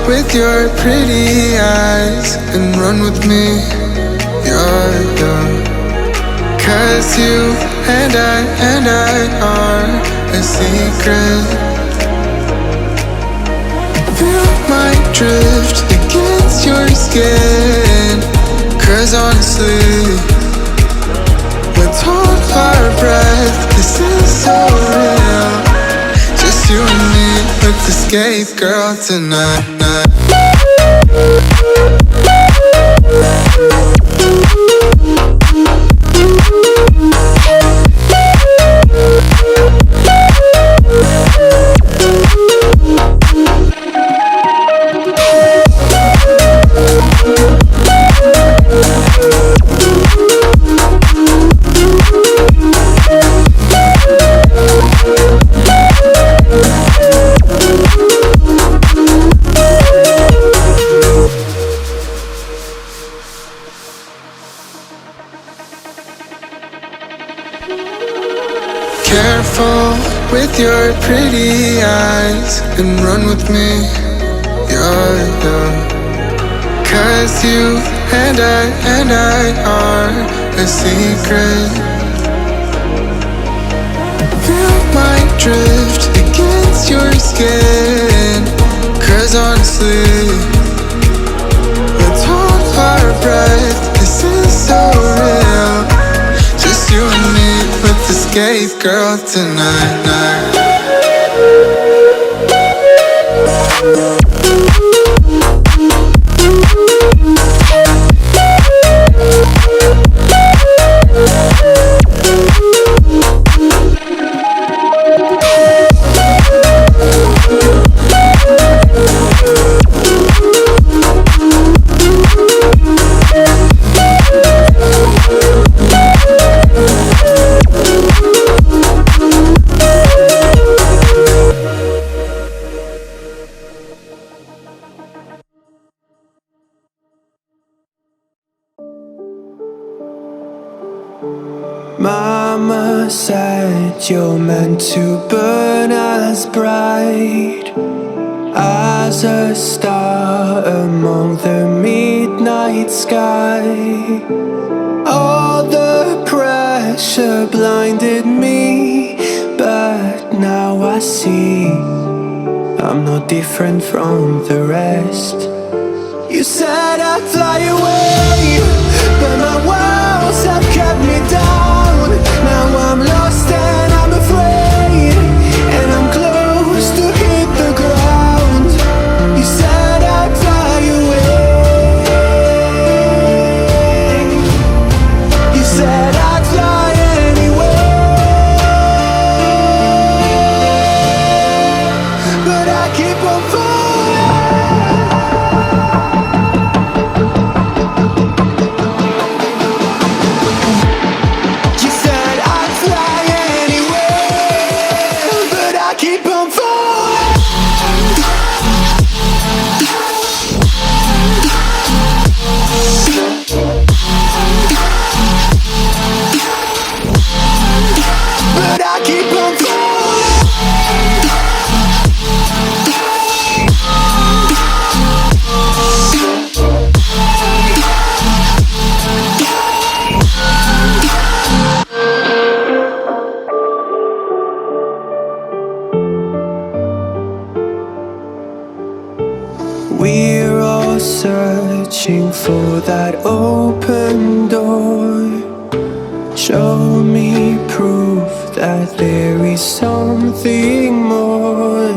with your pretty eyes and run with me. You're 'cause you and I are a secret. Feel my drift against your skin, 'cause honestly, let's hold our breath. This is so real. Just you and me, let's escape, girl, tonight. Careful with your pretty eyes and run with me. You're 'cause you and I are a secret. Feel my drift against your skin, 'cause honestly, let's hold our breath. This is so real. Just you and me, let's escape, girl, tonight. Mama said you're meant to burn as bright as a star among the midnight sky. All the pressure blinded me, but now I see I'm no different from the rest. You said I'd fly away, but my walls have kept me down. Now I'm lost and I'm afraid, and I'm close to hit the ground. You said I'd fly away. You said I'd fly anyway, but I keep on falling. You said I'd fly anywhere, but I keep on falling. But I keep on falling. We're all searching for that open door. Show me proof that there is something more.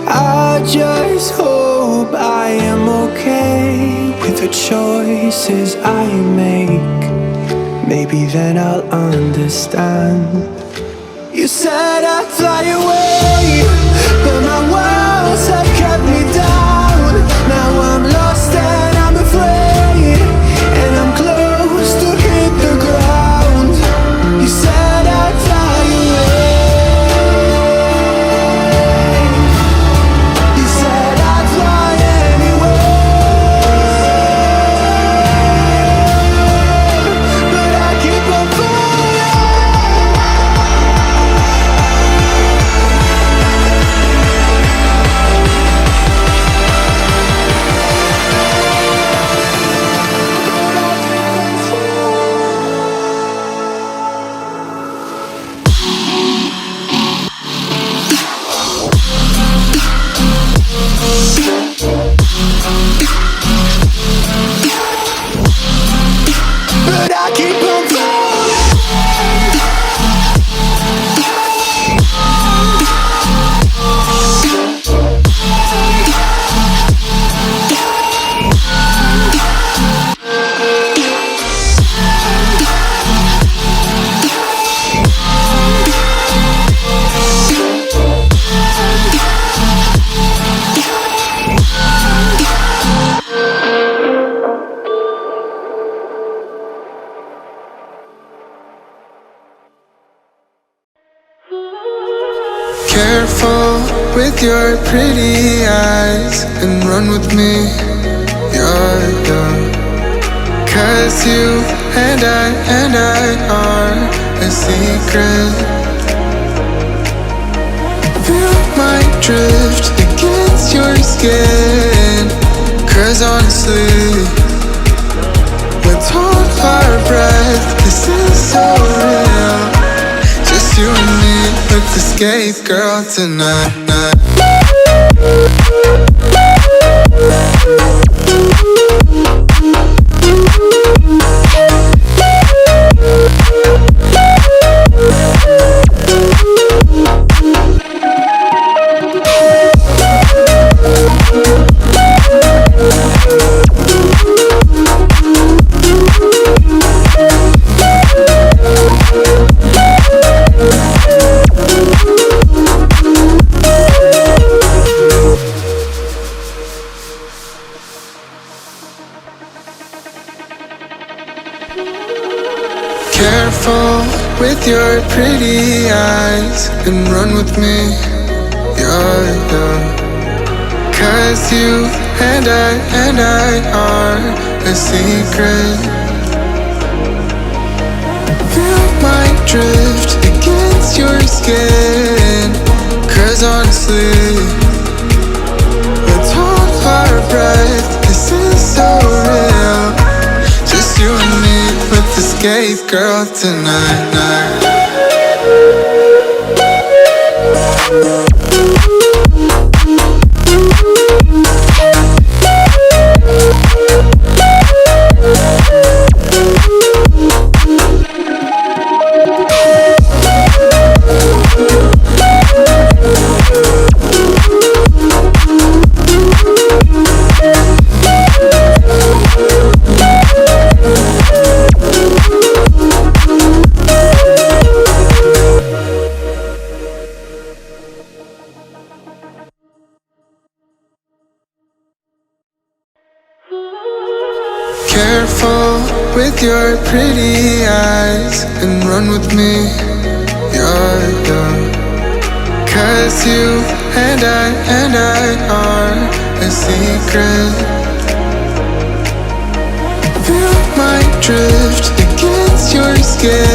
I just hope I am okay with the choices I make. Maybe then I'll understand. You said I'd fly away, but my walls have kept me down. Now I'm lost and I'm afraid, and I'm close to hit the ground. You said I'd fly away. You said I'd fly anywhere, but I keep on falling. Careful with your pretty eyes and run with me. You're young. 'Cause you and I are a secret. Feel my drift against your skin. 'Cause honestly, let's hold our breath. This is so real. Just you and me, let's escape, girl, tonight. Careful with your pretty eyes and run with me. You're young. 'Cause you and I are a secret. Feel my drift against your skin. 'Cause honestly, let's hold our breath. This is so real. Just you and me, let's escape, girl, tonight. Careful with your pretty eyes and run with me. You're young. 'Cause you and I are a secret. Feel my drift against your skin.